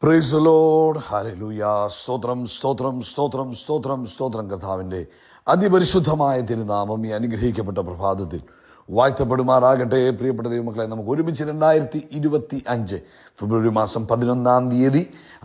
Praise the Lord. Hallelujah. സ്തോത്രം സ്തോത്രം സ്തോത്രം സ്തോത്രം സ്തോത്രം. കർത്താവിൻ്റെ അതിപരിശുദ്ധമായ തിരുനാമം ഈ അനുഗ്രഹിക്കപ്പെട്ട പ്രഭാതത്തിൽ വാഴ്ത്തപ്പെടുമാറാകട്ടെ. പ്രിയപ്പെട്ട ദൈവമക്കളെ, നമുക്ക് ഒരുമിച്ച് 2025 ഫെബ്രുവരി മാസം 11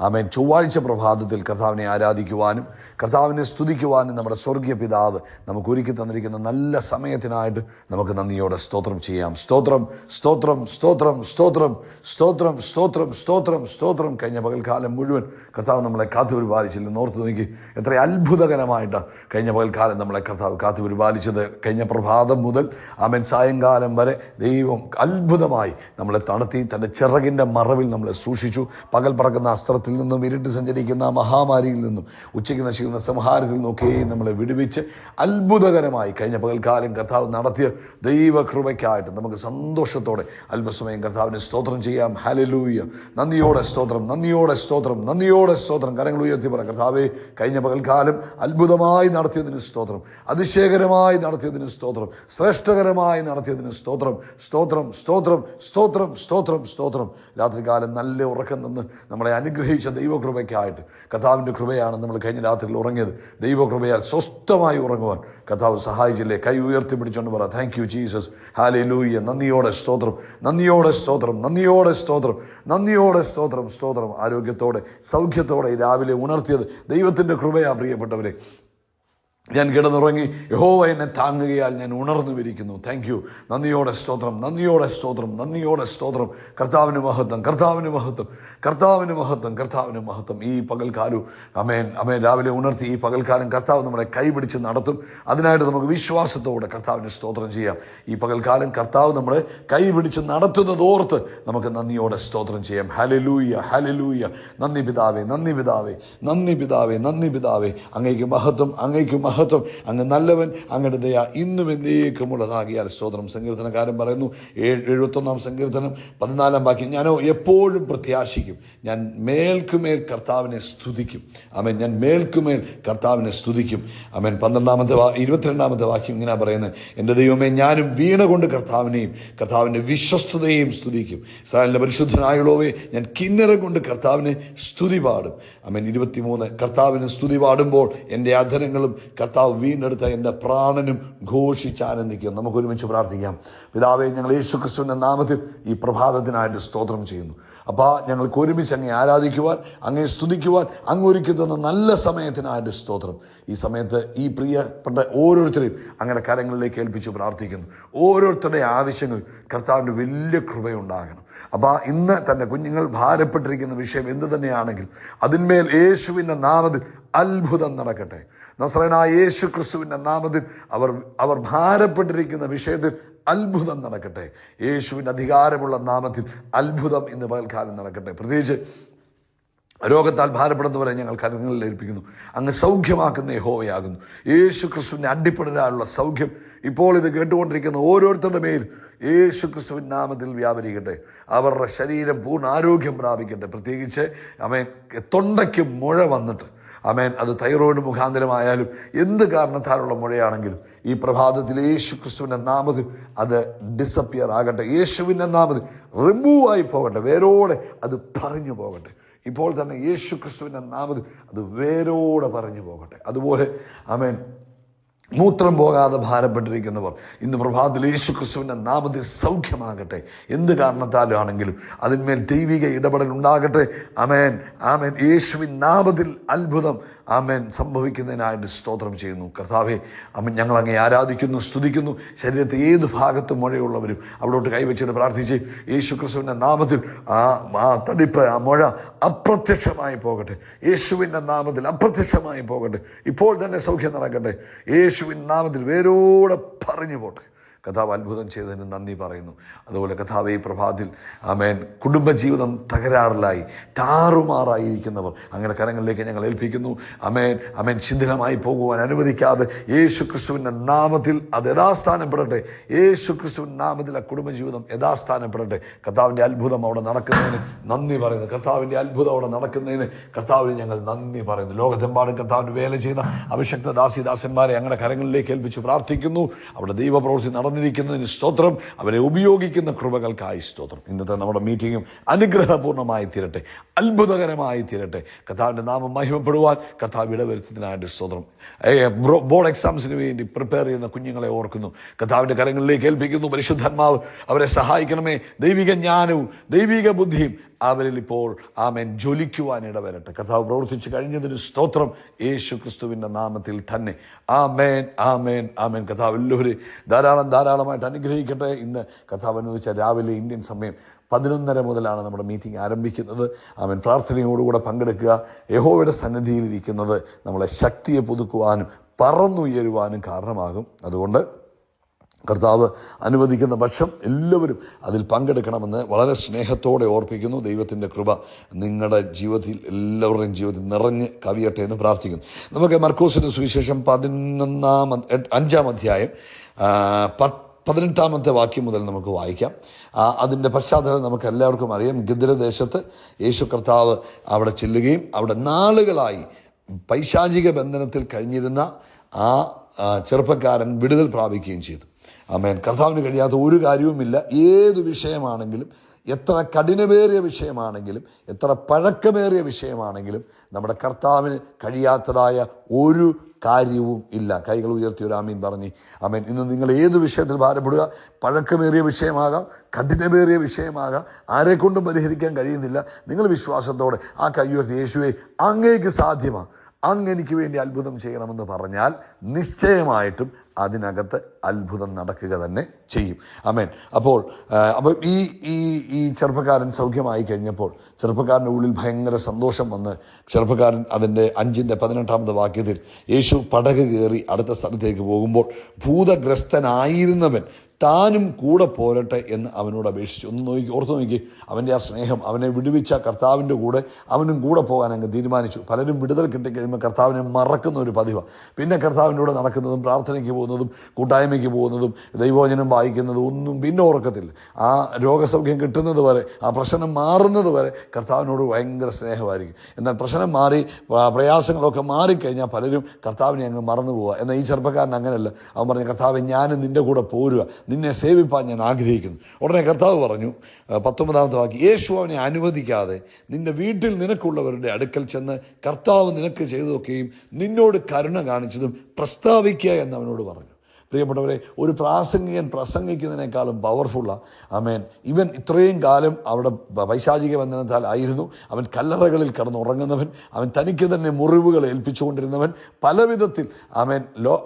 ആമേൻ ചൊവ്വാഴ്ച പ്രഭാതത്തിൽ കർത്താവിനെ ആരാധിക്കുവാനും കർത്താവിനെ സ്തുതിക്കുവാനും നമ്മുടെ സ്വർഗീയ പിതാവ് നമുക്ക് ഒരുക്കി തന്നിരിക്കുന്ന നല്ല സമയത്തിനായിട്ട് നമുക്ക് നന്ദിയോടെ സ്തോത്രം ചെയ്യാം. സ്തോത്രം സ്തോത്രം സ്തോത്രം സ്തോത്രം സ്തോത്രം സ്തോത്രം സ്തോത്രം സ്തോത്രം. കഴിഞ്ഞ പകൽക്കാലം മുഴുവൻ കർത്താവ് നമ്മളെ കാത്തുപരിപാലിച്ചില്ല. ഓർത്ത് നോക്കി, എത്ര അത്ഭുതകരമായിട്ട് കഴിഞ്ഞ പകൽക്കാലം നമ്മളെ കർത്താവ് കാത്തുപരിപാലിച്ചത്. കഴിഞ്ഞ പ്രഭാതം മുതൽ ആമേൻ സായങ്കാലം വരെ ദൈവം അത്ഭുതമായി നമ്മളെ തണുത്തി തൻ്റെ ചിറകിൻ്റെ മറവിൽ നമ്മളെ സൂക്ഷിച്ചു. പകൽ പറക്കുന്ന അസ്ത്രത്തിൽ നിന്നും ഇരുട്ട് സഞ്ചരിക്കുന്ന മഹാമാരിയിൽ നിന്നും ഉച്ചയ്ക്ക് നശിക്കുന്ന സംഹാരത്തിൽ നിന്നൊക്കെ നമ്മളെ വിടുവിച്ച് അത്ഭുതകരമായി കഴിഞ്ഞ പകൽക്കാലം കർത്താവ് നടത്തിയ ദൈവകൃപയ്ക്കായിട്ട് നമുക്ക് സന്തോഷത്തോടെ അല്പസമയം കർത്താവിനെ സ്തോത്രം ചെയ്യാം. ഹല്ലേലൂയ. നന്ദിയോടെ സ്തോത്രം, നന്ദിയോടെ സ്തോത്രം, നന്ദിയോടെ സ്തോത്രം. കരങ്ങൾ ഉയർത്തി പറ, കർത്താവേ, കഴിഞ്ഞ പകൽക്കാലം അത്ഭുതമായി നടത്തിയതിന് സ്തോത്രം, അതിശയകരമായി നടത്തിയതിന് സ്തോത്രം, ശ്രേഷ്ഠകരമായി നടത്തിയതിന് സ്തോത്രം, സ്തോത്രം സ്തോത്രം സ്തോത്രം സ്തോത്രം സ്തോത്രം. രാത്രികാലം നല്ല ഉറക്കം നിന്ന് നമ്മളെ അനുഗ്രഹിച്ച ദൈവകൃപയ്ക്കായിട്ട്, കർത്താവിൻ്റെ കൃപയാണ് നമ്മൾ കഴിഞ്ഞ രാത്രിയിൽ ഉറങ്ങിയത്. ദൈവകൃപയാൽ സ്വസ്ഥമായി ഉറങ്ങുവാൻ കർത്താവ് സഹായിച്ചില്ലേ? കൈ ഉയർത്തി പിടിച്ചുകൊണ്ട് പറ, താങ്ക് യു ജീസസ്. ഹല്ലേലൂയ. നന്ദിയോടെ സ്തോത്രം, നന്ദിയോടെ സ്തോത്രം, നന്ദിയോടെ സ്തോത്രം, നന്ദിയോടെ സ്തോത്രം സ്തോത്രം. ആരോഗ്യത്തോടെ സൗഖ്യത്തോടെ രാവിലെ ഉണർത്തിയത് ദൈവത്തിൻ്റെ കൃപയാ. പ്രിയപ്പെട്ടവരെ, ഞാൻ കിടന്നുറങ്ങി, യഹോവ എന്നെ താങ്ങുകയാൽ ഞാൻ ഉണർന്നുമിരിക്കുന്നു. Thank you. നന്ദിയോടെ സ്തോത്രം, നന്ദിയോടെ സ്തോത്രം, നന്ദിയോടെ സ്തോത്രം. കർത്താവിന് മഹത്വം, കർത്താവിന് മഹത്വം, കർത്താവിന് മഹത്വം, കർത്താവിന് മഹത്വം. ഈ പകൽക്കാലം അമേൻ അമേൻ രാവിലെ ഉണർത്തി ഈ പകൽക്കാലം കർത്താവ് നമ്മളെ കൈപിടിച്ച് നടത്തും. അതിനായിട്ട് നമുക്ക് വിശ്വാസത്തോടെ കർത്താവിന് സ്തോത്രം ചെയ്യാം. ഈ പകൽക്കാലം കർത്താവ് നമ്മളെ കൈപിടിച്ച് നടത്തുന്നതോർത്ത് നമുക്ക് നന്ദിയോടെ സ്തോത്രം ചെയ്യാം. Hallelujah, hallelujah. നന്ദി പിതാവേ, നന്ദി പിതാവേ, നന്ദി പിതാവേ, നന്ദി പിതാവേ. അങ്ങേക്ക് മഹത്വം, അങ്ങേക്ക് മഹത്വം. അങ്ങ് നല്ലവൻ, അങ്ങയുടെ ദയ ഇന്നും എന്നേക്കുമുള്ളതാകിയാൽ സ്തോത്രം. സങ്കീർത്തനക്കാരൻ പറയുന്നു, 71 സങ്കീർത്തനം 14 വാക്യം, ഞാനോ എപ്പോഴും പ്രത്യാശിക്കും, ഞാൻ മേൽക്കുമേൽ കർത്താവിനെ സ്തുതിക്കും. ആമേൻ. ഞാൻ മേൽക്കുമേൽ കർത്താവിനെ സ്തുതിക്കും. ആമേൻ. 22 വാക്യം ഇങ്ങനെ പറയുന്നത്, എൻ്റെ ദൈവമേ, ഞാനും വീണ കൊണ്ട് കർത്താവിനെയും കർത്താവിൻ്റെ വിശ്വസ്തതയെയും സ്തുതിക്കും. ഇസ്രായേലിൻ്റെ പരിശുദ്ധനായുള്ളവേ, ഞാൻ കിന്നരം കൊണ്ട് കർത്താവിനെ സ്തുതി പാടും. ആമേൻ. 23, കർത്താവിന് സ്തുതി പാടുമ്പോൾ എൻ്റെ അധരങ്ങളും കർത്താവ് വീണ്ടെടുത്ത എൻ്റെ പ്രാണനും ഘോഷിച്ചാനന്ദിക്കും. നമുക്ക് ഒരുമിച്ച് പ്രാർത്ഥിക്കാം. പിതാവേ, ഞങ്ങൾ യേശുക്രിസ്തുവിൻ്റെ നാമത്തിൽ ഈ പ്രഭാതത്തിനായിട്ട് സ്തോത്രം ചെയ്യുന്നു. അപ്പോൾ ഞങ്ങൾക്ക് ഒരുമിച്ച് അങ്ങേ ആരാധിക്കുവാൻ, അങ്ങേ സ്തുതിക്കുവാൻ അങ്ങ് ഒരുക്കി തന്ന നല്ല സമയത്തിനായിട്ട് സ്തോത്രം. ഈ സമയത്ത് ഈ പ്രിയപ്പെട്ട ഓരോരുത്തരെയും അങ്ങയുടെ കരങ്ങളിലേക്ക് ഏൽപ്പിച്ച് പ്രാർത്ഥിക്കുന്നു. ഓരോരുത്തരുടെ ആവശ്യങ്ങൾ കർത്താവിൻ്റെ വലിയ കൃപയുണ്ടാകണം. അപ്പോൾ ഇന്ന് തന്നെ കുഞ്ഞുങ്ങൾ ഭാരപ്പെട്ടിരിക്കുന്ന വിഷയം എന്ത് തന്നെയാണെങ്കിലും അതിന്മേൽ യേശുവിൻ്റെ നാമത്തിൽ അത്ഭുതം നടക്കട്ടെ. നസ്രയനായ യേശു ക്രിസ്തുവിൻ്റെ നാമത്തിൽ അവർ ഭാരപ്പെട്ടിരിക്കുന്ന വിഷയത്തിൽ അത്ഭുതം നടക്കട്ടെ. യേശുവിൻ്റെ അധികാരമുള്ള നാമത്തിൽ അത്ഭുതം ഇന്ന് പകൽക്കാലം നടക്കട്ടെ. പ്രത്യേകിച്ച് രോഗത്താൽ ഭാരപ്പെടുന്നവരെ ഞങ്ങൾ കരങ്ങളിൽ ഏൽപ്പിക്കുന്നു. അങ്ങ് സൗഖ്യമാക്കുന്ന യഹോവയാകുന്നു. യേശു ക്രിസ്തുവിൻ്റെ അടിപ്പെടാനുള്ള സൗഖ്യം ഇപ്പോൾ ഇത് കേട്ടുകൊണ്ടിരിക്കുന്ന ഓരോരുത്തരുടെ മേൽ യേശു ക്രിസ്തുവിൻ നാമത്തിൽ വ്യാപരിക്കട്ടെ. അവരുടെ ശരീരം പൂർണ്ണ ആരോഗ്യം പ്രാപിക്കട്ടെ. പ്രത്യേകിച്ച് ആമേൻ, തൊണ്ടയ്ക്ക് മുഴ വന്നിട്ട്, ആമേൻ, അത് തൈറോയിഡ് മുഖാന്തരമായാലും എന്ത് കാരണത്താലുള്ള മുഴയാണെങ്കിലും ഈ പ്രഭാതത്തിൽ യേശു ക്രിസ്തുവിൻ്റെ നാമത്തിൽ അത് ഡിസപ്പിയർ ആകട്ടെ. യേശുവിൻ്റെ നാമത്തിൽ റിമൂവ് ആയി പോകട്ടെ. വേരോടെ അത് പറഞ്ഞു പോകട്ടെ. ഇപ്പോൾ തന്നെ യേശു ക്രിസ്തുവിൻ്റെ നാമത്തിൽ അത് വേരോടെ പറഞ്ഞു പോകട്ടെ. അതുപോലെ ആമേൻ, മൂത്രം പോകാതെ ഭാരപ്പെട്ടിരിക്കുന്നവർ ഇന്ന് പ്രഭാതത്തിൽ യേശു ക്രിസ്തുവിൻ്റെ നാമത്തിൽ സൗഖ്യമാകട്ടെ. എന്ത് കാരണത്താലാണെങ്കിലും അതിന്മേൽ ദൈവിക ഇടപെടൽ ഉണ്ടാകട്ടെ. ആമേൻ ആമേൻ. യേശുവിൻ നാമത്തിൽ അത്ഭുതം ആമേൻ സംഭവിക്കുന്നതിനായിട്ട് സ്തോത്രം ചെയ്യുന്നു. കർത്താവേ, ആമേൻ, ഞങ്ങൾ അങ്ങേ ആരാധിക്കുന്നു, സ്തുതിക്കുന്നു. ശരീരത്തെ ഏത് ഭാഗത്തും മുഴയുള്ളവരും അവിടോട്ട് കൈവച്ചിട്ട് പ്രാർത്ഥിച്ച് യേശു ക്രിസ്തുവിൻ്റെ നാമത്തിൽ ആ തടിപ്പ്, ആ മുഴ അപ്രത്യക്ഷമായി പോകട്ടെ. യേശുവിൻ്റെ നാമത്തിൽ അപ്രത്യക്ഷമായി പോകട്ടെ. ഇപ്പോൾ തന്നെ സൗഖ്യം നടക്കട്ടെ. യേശുവിൻ നാമത്തിൽ വേരോടെ പറഞ്ഞു പോട്ടെ. കർത്താവ് അത്ഭുതം ചെയ്തതിന് നന്ദി പറയുന്നു. അതുപോലെ കർത്താവ് ഈ പ്രഭാതത്തിൽ ആമേൻ, കുടുംബജീവിതം തകരാറിലായി താറുമാറായിരിക്കുന്നവർ അങ്ങനെ കരങ്ങളിലേക്ക് ഞങ്ങൾ ഏൽപ്പിക്കുന്നു. ആമേൻ ആമേൻ. ശിഥിലമായി പോകുവാൻ അനുവദിക്കാതെ യേശു ക്രിസ്തുവിൻ്റെ നാമത്തിൽ അത് യഥാസ്ഥാനപ്പെടട്ടെ. യേശു ക്രിസ്തുവിൻ്റെ നാമത്തിൽ ആ കുടുംബജീവിതം യഥാസ്ഥാനപ്പെടട്ടെ. കർത്താവിൻ്റെ അത്ഭുതം അവിടെ നടക്കുന്നതിന് നന്ദി പറയുന്നു. കർത്താവിൻ്റെ അത്ഭുതം അവിടെ നടക്കുന്നതിന് കർത്താവിന് ഞങ്ങൾ നന്ദി പറയുന്നു. ലോകത്തെമ്പാടും കർത്താവിന് വേല ചെയ്യുന്ന അഭിഷക്ത ദാസിദാസന്മാരെ ഞങ്ങളുടെ കരങ്ങളിലേക്ക് ഏൽപ്പിച്ച് പ്രാർത്ഥിക്കുന്നു. അവിടെ ദൈവപ്രവൃത്തി നടന്നു തന്നിരിക്കുന്നതിന് സ്തോത്രം. അവരെ ഉപയോഗിക്കുന്ന കൃപകൾക്കായി സ്തോത്രം. ഇന്നത്തെ നമ്മുടെ മീറ്റിങ്ങും അനുഗ്രഹപൂർണ്ണമായി തീരട്ടെ, അത്ഭുതകരമായി തീരട്ടെ. കർത്താവിൻ്റെ നാമം മഹിമപ്പെടുവാൻ കർത്താവ് ഇടവരുത്തതിനായിട്ട് സ്തോത്രം. ബോർഡ് എക്സാംസിന് വേണ്ടി പ്രിപ്പയർ ചെയ്യുന്ന കുഞ്ഞുങ്ങളെ ഓർക്കുന്നു, കർത്താവിൻ്റെ കരങ്ങളിലേക്ക് ഏൽപ്പിക്കുന്നു. പരിശുദ്ധാത്മാവ് അവരെ സഹായിക്കണമേ. ദൈവിക ജ്ഞാനവും ദൈവിക ബുദ്ധിയും അവരിൽ ഇപ്പോൾ ആമേൻ ജ്വലിക്കുവാൻ ഇടവരട്ടെ. കർത്താവ് പ്രവർത്തിച്ച് കഴിഞ്ഞതിന് സ്തോത്രം, യേശു ക്രിസ്തുവിൻ്റെ നാമത്തിൽ തന്നെ. ആമേൻ, ആമേൻ, ആമേൻ. കർത്താവ് എല്ലാവരും ധാരാളമായിട്ട് അനുഗ്രഹിക്കട്ടെ. ഇന്ന് കർത്താവ് അനുവദിച്ച രാവിലെ ഇന്ത്യൻ സമയം 11:30 മുതലാണ് നമ്മുടെ മീറ്റിംഗ് ആരംഭിക്കുന്നത്. ആമേൻ. പ്രാർത്ഥനയോടുകൂടെ പങ്കെടുക്കുക. യഹോവയുടെ സന്നിധിയിലിരിക്കുന്നത് നമ്മളെ ശക്തിയെ പുതുക്കുവാനും പറന്നുയരുവാനും കാരണമാകും. അതുകൊണ്ട് കർത്താവ് അനുവദിക്കുന്ന പക്ഷം എല്ലാവരും അതിൽ പങ്കെടുക്കണമെന്ന് വളരെ സ്നേഹത്തോടെ ഓർപ്പിക്കുന്നു. ദൈവത്തിൻ്റെ കൃപ നിങ്ങളുടെ ജീവിതത്തിൽ, എല്ലാവരുടെയും ജീവിതത്തിൽ നിറഞ്ഞ് കവിയട്ടെ എന്ന് പ്രാർത്ഥിക്കുന്നു. നമുക്ക് മർക്കോസിൻ്റെ സുവിശേഷം 5-ാം അധ്യായം 18-ാമത്തെ വാക്യം മുതൽ നമുക്ക് വായിക്കാം. അതിൻ്റെ പശ്ചാത്തലം നമുക്ക് എല്ലാവർക്കും അറിയാം. ഗദ്രദേശത്ത് യേശു കർത്താവ് അവിടെ ചെല്ലുകയും അവിടെ നാളുകളായി പൈശാചിക ബന്ധനത്തിൽ കഴിഞ്ഞിരുന്ന ആ ചെറുപ്പക്കാരൻ വിടുതൽ പ്രാപിക്കുകയും ചെയ്തു. ആമേൻ. കർത്താവിന് കഴിയാത്ത ഒരു കാര്യവുമില്ല. ഏതു വിഷയമാണെങ്കിലും, എത്ര കഠിനമേറിയ വിഷയമാണെങ്കിലും, എത്ര പഴക്കമേറിയ വിഷയമാണെങ്കിലും നമ്മുടെ കർത്താവിന് കഴിയാത്തതായ ഒരു കാര്യവും ഇല്ല. കൈകൾ ഉയർത്തി ഒരു ആമീൻ പറഞ്ഞ്. ആമേൻ. ഇന്ന് നിങ്ങൾ ഏത് വിഷയത്തിൽ ഭാരപ്പെടുക, പഴക്കമേറിയ വിഷയമാകാം, കഠിനമേറിയ വിഷയമാകാം, ആരെക്കൊണ്ടും പരിഹരിക്കാൻ കഴിയുന്നില്ല. നിങ്ങൾ വിശ്വാസത്തോടെ ആ കൈ ഉയർത്തി, യേശുവേ അങ്ങേക്ക് സാധ്യമാണ്, അങ്ങ് എനിക്ക് വേണ്ടി അത്ഭുതം ചെയ്യണമെന്ന് പറഞ്ഞാൽ നിശ്ചയമായിട്ടും അതിനകത്ത് അത്ഭുതം നടക്കുക തന്നെ ചെയ്യും. ആമേൻ. അപ്പോൾ ഈ ചെറുപ്പക്കാരൻ സൗഖ്യമായി കഴിഞ്ഞപ്പോൾ ചെറുപ്പക്കാരൻ്റെ ഉള്ളിൽ ഭയങ്കര സന്തോഷം വന്ന് ചെറുപ്പക്കാരൻ അതിൻ്റെ 5-ാമത്തെ വാക്യത്തിൽ യേശു പടക് കയറി അടുത്ത സ്ഥലത്തേക്ക് പോകുമ്പോൾ ഭൂതഗ്രസ്തനായിരുന്നവൻ താനും കൂടെ പോരട്ടെ എന്ന് അവനോട് അപേക്ഷിച്ചു. ഓർത്തു നോക്കി അവൻ്റെ ആ സ്നേഹം. അവനെ വിടുവിച്ച കർത്താവിൻ്റെ കൂടെ അവനും കൂടെ പോകാൻ അങ്ങ് തീരുമാനിച്ചു. പലരും വിടുതൽ കിട്ടിക്കഴിയുമ്പോൾ കർത്താവിനെ മറക്കുന്ന ഒരു പതിവാണ്. പിന്നെ കർത്താവിൻ്റെ കൂടെ നടക്കുന്നതും പ്രാർത്ഥനയ്ക്ക് പോകുന്നതും കൂട്ടായ്മയ്ക്ക് പോകുന്നതും ദൈവവചനം വായിക്കുന്നതും ഒന്നും പിന്നെ ഓർക്കത്തില്ല. ആ രോഗസൗഖ്യം കിട്ടുന്നത് വരെ, ആ പ്രശ്നം മാറുന്നത് വരെ കർത്താവിനോട് ഭയങ്കര സ്നേഹമായിരിക്കും. എന്നാൽ പ്രശ്നം മാറി, പ്രയാസങ്ങളൊക്കെ മാറിക്കഴിഞ്ഞാൽ പലരും കർത്താവിനെ അങ്ങ് മറന്നു പോവുക. എന്നാൽ ഈ ചെറുപ്പക്കാരൻ അങ്ങനെയല്ല. അവൻ പറഞ്ഞു, കർത്താവ് ഞാനും നിൻ്റെ കൂടെ പോരുക, നിന്നെ സേവിപ്പാൻ ഞാൻ ആഗ്രഹിക്കുന്നു. ഉടനെ കർത്താവ് പറഞ്ഞു, 19-ാമത്തെ വാക്യം, യേശു അവനെ അനുവദിക്കാതെ നിന്റെ വീട്ടിൽ നിനക്കുള്ളവരുടെ അടുക്കൽ ചെന്ന് കർത്താവ് നിനക്ക് ചെയ്തതൊക്കെയും നിന്നോട് കരുണ കാണിച്ചതും പ്രസ്താവിക്കുക എന്ന് അവനോട് പറഞ്ഞു. പ്രിയപ്പെട്ടവരെ, ഒരു പ്രാസംഗികൻ പ്രസംഗിക്കുന്നതിനേക്കാളും പവർഫുള്ളാണ്. ആമേൻ. ഇവൻ ഇത്രയും കാലം അവിടെ പൈശാചിക ബന്ധനത്താൽ ആയിരുന്നു. അവൻ കല്ലറകളിൽ കിടന്നുറങ്ങുന്നവൻ, അവൻ തനിക്ക് തന്നെ മുറിവുകൾ ഏൽപ്പിച്ചുകൊണ്ടിരുന്നവൻ, പല വിധത്തിൽ ആമേൻ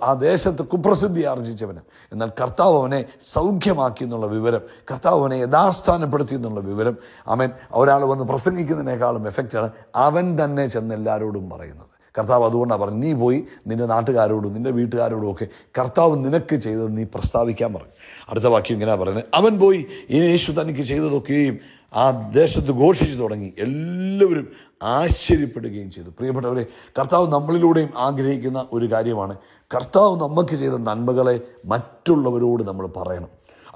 ആ ദേശത്ത് കുപ്രസിദ്ധി ആർജിച്ചവന്. എന്നാൽ കർത്താവ് അവനെ സൗഖ്യമാക്കി എന്നുള്ള വിവരം, കർത്താവ് അവനെ യഥാസ്ഥാനപ്പെടുത്തി എന്നുള്ള വിവരം, ആമേൻ ഒരാൾ വന്ന് പ്രസംഗിക്കുന്നതിനേക്കാളും എഫക്റ്റാണ് അവൻ തന്നെ ചെന്ന് എല്ലാവരോടും പറയുന്നത്. കർത്താവ് അതുകൊണ്ടാണ് പറഞ്ഞു, നീ പോയി നിൻ്റെ നാട്ടുകാരോടും നിൻ്റെ വീട്ടുകാരോടും ഒക്കെ കർത്താവ് നിനക്ക് ചെയ്തത് നീ പ്രസ്താവിക്കാൻ പറഞ്ഞു. അടുത്ത വാക്യം ഇങ്ങനെയാണ് പറയുന്നത്, അവൻ പോയി യേശു തനിക്ക് ചെയ്തതൊക്കെയും ആ ദേശത്ത് ഘോഷിച്ചു തുടങ്ങി. എല്ലാവരും ആശ്ചര്യപ്പെടുകയും ചെയ്തു. പ്രിയപ്പെട്ടവരെ, കർത്താവ് നമ്മളിലൂടെയും ആഗ്രഹിക്കുന്ന ഒരു കാര്യമാണ്, കർത്താവ് നമുക്ക് ചെയ്ത നന്മകളെ മറ്റുള്ളവരോട് നമ്മൾ പറയണം.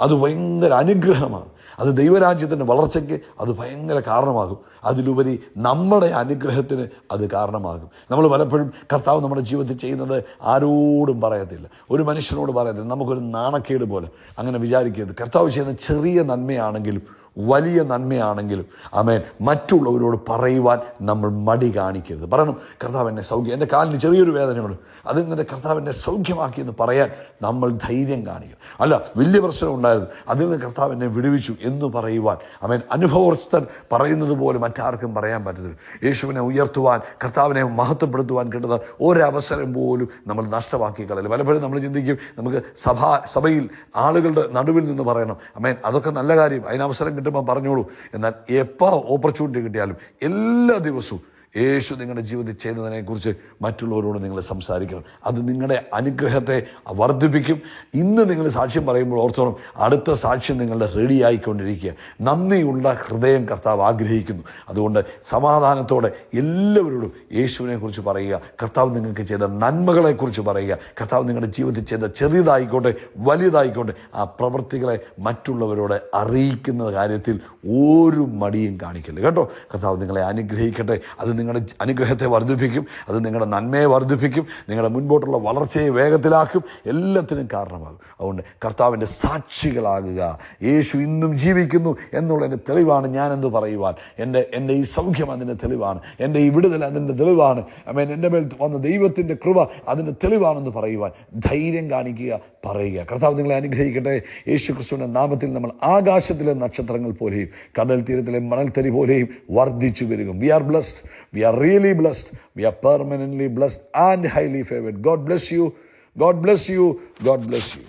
അത് ഭയങ്കര അനുഗ്രഹമാണ്. അത് ദൈവരാജ്യത്തിൻ്റെ വളർച്ചയ്ക്ക് അത് ഭയങ്കര കാരണമാകും. അതിലുപരി നമ്മുടെ അനുഗ്രഹത്തിന് അത് കാരണമാകും. നമ്മൾ പലപ്പോഴും കർത്താവ് നമ്മുടെ ജീവിതത്തിൽ ചെയ്യുന്നത് ആരോടും പറയത്തില്ല, ഒരു മനുഷ്യനോട് പറയത്തില്ല. നമുക്കൊരു നാണക്കേട് പോലെ അങ്ങനെ വിചാരിക്കരുത്. കർത്താവ് ചെയ്യുന്ന ചെറിയ നന്മയാണെങ്കിലും വലിയ നന്മയാണെങ്കിലും ആമേൻ മറ്റുള്ളവരോട് പറയുവാൻ നമ്മൾ മടി കാണിക്കരുത്. പറയണം, കർത്താവ് എന്നെ സൗഖ്യം, എൻ്റെ കാലിന് ചെറിയൊരു വേദനയുണ്ട്, അതിങ്ങനെ കർത്താവ് എന്നെ സൗഖ്യമാക്കി എന്ന് പറയാൻ നമ്മൾ ധൈര്യം കാണിക്കും. അല്ല, വലിയ പ്രശ്നം ഉണ്ടായിരുന്നു, അതിൽ നിന്ന് കർത്താവ് എന്നെ വിടുവിച്ചു എന്ന് പറയുവാൻ ആമേൻ അനുഭവസ്ഥൻ പറയുന്നത് പോലെ മറ്റാർക്കും പറയാൻ പറ്റത്തില്ല. യേശുവിനെ ഉയർത്തുവാൻ, കർത്താവിനെ മഹത്വപ്പെടുത്തുവാൻ കിട്ടുന്ന ഒരവസരം പോലും നമ്മൾ നഷ്ടമാക്കി കളയില്ല. പലപ്പോഴും നമ്മൾ ചിന്തിക്കും, നമുക്ക് സഭയിൽ ആളുകളുടെ നടുവിൽ നിന്ന് പറയണം. ആമേൻ, അതൊക്കെ നല്ല കാര്യം, അതിനവസരം കിട്ടുമ്പോൾ പറഞ്ഞോളൂ. എന്നാൽ എപ്പോൾ ഓപ്പർച്യൂണിറ്റി കിട്ടിയാലും എല്ലാ ദിവസവും യേശു നിങ്ങളുടെ ജീവിതത്തിൽ ചെയ്യുന്നതിനെക്കുറിച്ച് മറ്റുള്ളവരോട് നിങ്ങൾ സംസാരിക്കണം. അത് നിങ്ങളുടെ അനുഗ്രഹത്തെ വർദ്ധിപ്പിക്കും. ഇന്ന് നിങ്ങൾ സാക്ഷ്യം പറയുമ്പോൾ ഓർത്തോണം, അടുത്ത സാക്ഷ്യം നിങ്ങളുടെ റെഡി ആയിക്കൊണ്ടിരിക്കുക. നന്ദിയുള്ള ഹൃദയം കർത്താവ് ആഗ്രഹിക്കുന്നു. അതുകൊണ്ട് സമാധാനത്തോടെ എല്ലാവരോടും യേശുവിനെക്കുറിച്ച് പറയുക, കർത്താവ് നിങ്ങൾക്ക് ചെയ്ത നന്മകളെക്കുറിച്ച് പറയുക. കർത്താവ് നിങ്ങളുടെ ജീവിതത്തിൽ ചെയ്ത ചെറിയതായിക്കോട്ടെ വലുതായിക്കോട്ടെ ആ പ്രവൃത്തികളെ മറ്റുള്ളവരോട് അറിയിക്കുന്ന കാര്യത്തിൽ ഒരു മടിയും കാണിക്കരുത് കേട്ടോ. കർത്താവ് നിങ്ങളെ അനുഗ്രഹിക്കട്ടെ. അത് നിങ്ങളുടെ അനുഗ്രഹത്തെ വർദ്ധിപ്പിക്കും, അത് നിങ്ങളുടെ നന്മയെ വർദ്ധിപ്പിക്കും, നിങ്ങളുടെ മുൻപോട്ടുള്ള വളർച്ചയെ വേഗത്തിലാക്കും, എല്ലാത്തിനും കാരണമാകും. അതുകൊണ്ട് കർത്താവിൻ്റെ സാക്ഷികളാകുക. യേശു ഇന്നും ജീവിക്കുന്നു എന്നുള്ളതിൻ്റെ തെളിവാണ് ഞാനെന്ന് പറയുവാൻ. എൻ്റെ ഈ സൗഖ്യം അതിൻ്റെ തെളിവാണ്, എൻ്റെ ഈ വിടുതൽ അതിൻ്റെ തെളിവാണ്, എൻ്റെ മേൽ വന്ന ദൈവത്തിൻ്റെ കൃപ അതിൻ്റെ തെളിവാണെന്ന് പറയുവാൻ ധൈര്യം കാണിക്കുക, പറയുക. കർത്താവ് നിങ്ങളെ അനുഗ്രഹിക്കട്ടെ. യേശു ക്രിസ്തുവിൻ്റെ നാമത്തിൽ നമ്മൾ ആകാശത്തിലെ നക്ഷത്രങ്ങൾ പോലെയും കടൽ തീരത്തിലെ മണൽത്തരി പോലെയും വർദ്ധിച്ചു വരികയും. We are blessed, we are really blessed, we are permanently blessed and highly favoured. God bless you, God bless you, God bless U.